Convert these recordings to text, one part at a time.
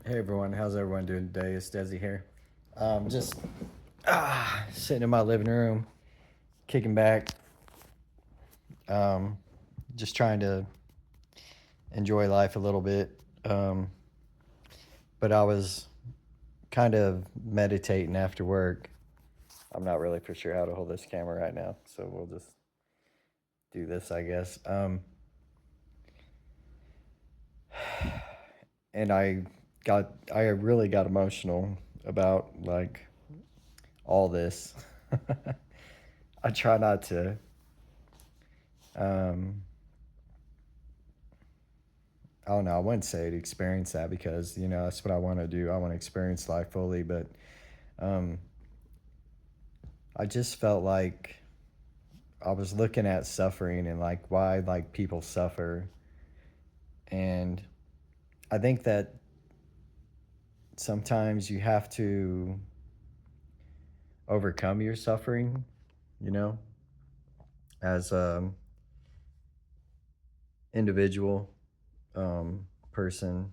Hey everyone, how's everyone doing today? It's Desi here. Just sitting in my living room, kicking back, um, just trying to enjoy life a little bit. Um, but I was kind of meditating after work. I'm not really for sure how to hold this camera right now, so we'll just do this, I guess. And I really got emotional about like all this. I try not to. Um, I don't know. I wouldn't say to experience that because that's what I want to do. I want to experience life fully, but um, I just felt like I was looking at suffering and like why like people suffer, and I think that sometimes you have to overcome your suffering. You know, as a individual, person,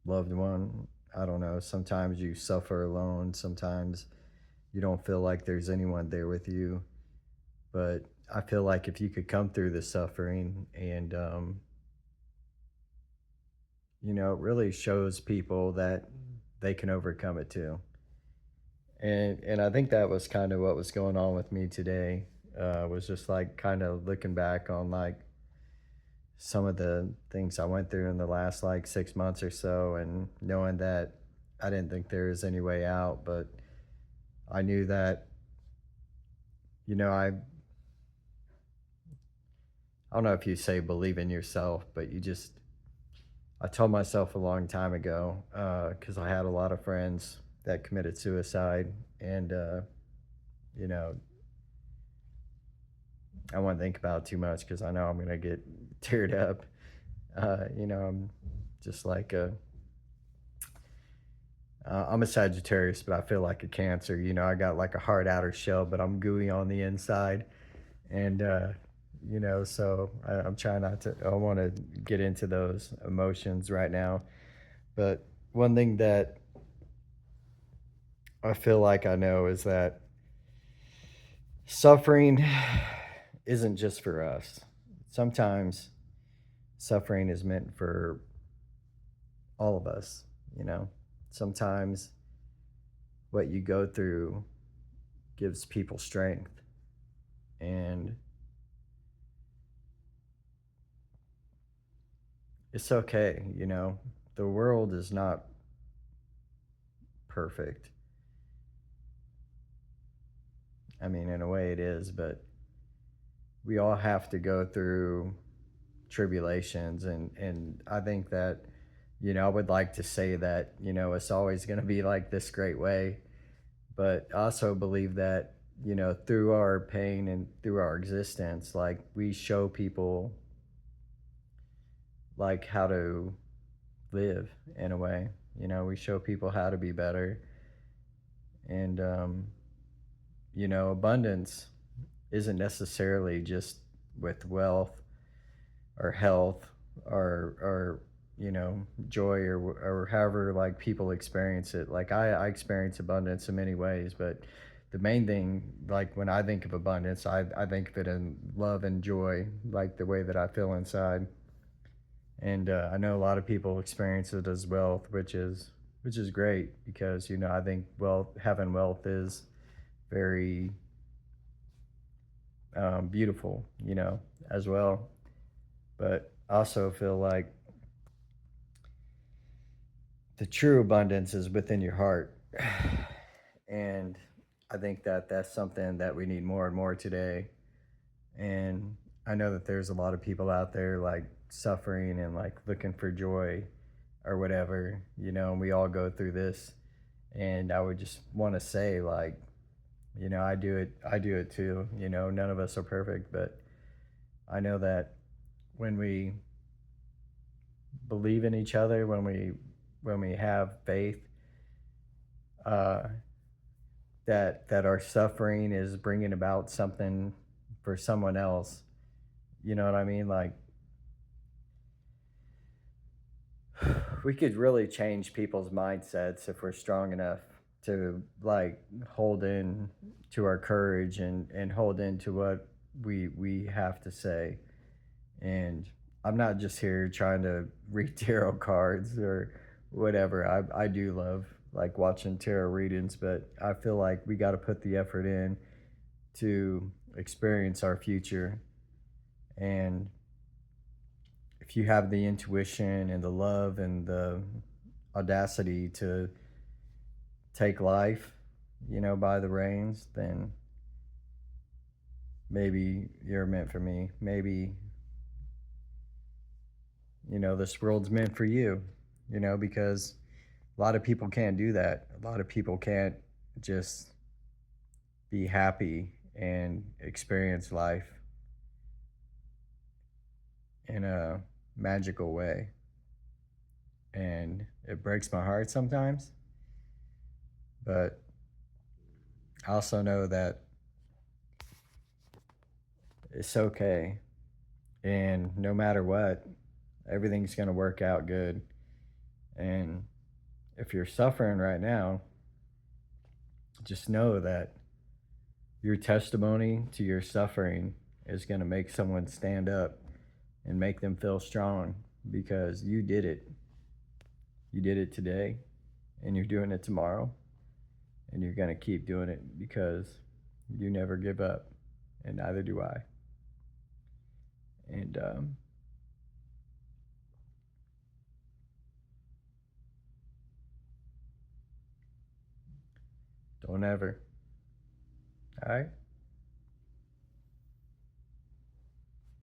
loved one. I don't know. Sometimes you suffer alone. Sometimes you don't feel like there's anyone there with you. But I feel like if you could come through the suffering and, it really shows people that they can overcome it too. And I think that was kind of what was going on with me today. Was just like kind of looking back on like some of the things I went through in the last like 6 months or so, and knowing that I didn't think there was any way out, but I knew that, you know, I don't know if you say believe in yourself, but I told myself a long time ago, because I had a lot of friends that committed suicide, and you know, I won't think about it too much because I know I'm gonna get teared up. I'm just like I'm a Sagittarius, but I feel like a Cancer. I got like a hard outer shell, but I'm gooey on the inside, and so I'm trying not to. I want to get into those emotions right now, but one thing that I feel like I know is that suffering isn't just for us. Sometimes suffering is meant for all of us, you know. Sometimes what you go through gives people strength, and it's okay. The world is not perfect. I mean, in a way it is, but we all have to go through tribulations, and I think that I would like to say that it's always going to be like this great way, but I also believe that through our pain and through our existence, like we show people like how to live in a way. We show people how to be better, and abundance isn't necessarily just with wealth or health or joy or however like people experience it. Like I experience abundance in many ways, but the main thing, like when I think of abundance, I think of it in love and joy, like the way that I feel inside. And I know a lot of people experience it as wealth, which is great because I think having wealth is very beautiful, as well. But I also feel like the true abundance is within your heart. And I think that that's something that we need more and more today. And I know that there's a lot of people out there like suffering and like looking for joy or whatever, and we all go through this. And I would just want to say, like, I do it too. None of us are perfect, but I know that when we believe in each other, when we have faith, uh, that our suffering is bringing about something for someone else. You know what I mean? Like we could really change people's mindsets if we're strong enough to like hold in to our courage and hold in to what we have to say. And I'm not just here trying to read tarot cards or whatever. I do love like watching tarot readings, but I feel like we got to put the effort in to experience our future. And if you have the intuition and the love and the audacity to take life, by the reins, then maybe you're meant for me. Maybe, this world's meant for you, because a lot of people can't do that. A lot of people can't just be happy and experience life in a magical way. And it breaks my heart sometimes, but I also know that it's okay. And no matter what, everything's going to work out good. And if you're suffering right now, just know that your testimony to your suffering is going to make someone stand up and make them feel strong because you did it. You did it today, and you're doing it tomorrow, and you're going to keep doing it because you never give up, and neither do I. And don't ever. All right?